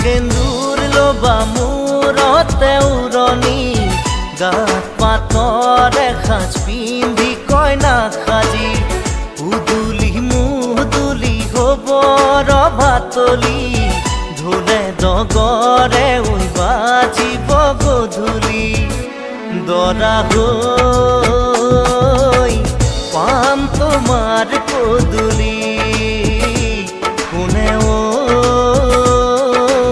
সেন্দুৰ লবা মূৰতে উৰণি গাত পাতৰ এসাঁজ পিন্ধি কইনা সাজি উদুলি মুদুলি হবৰ ভাতলি ঢোলে ডগৰে বাজিব গধূলি দৰা হৈ পাম তোমাৰ পদূলি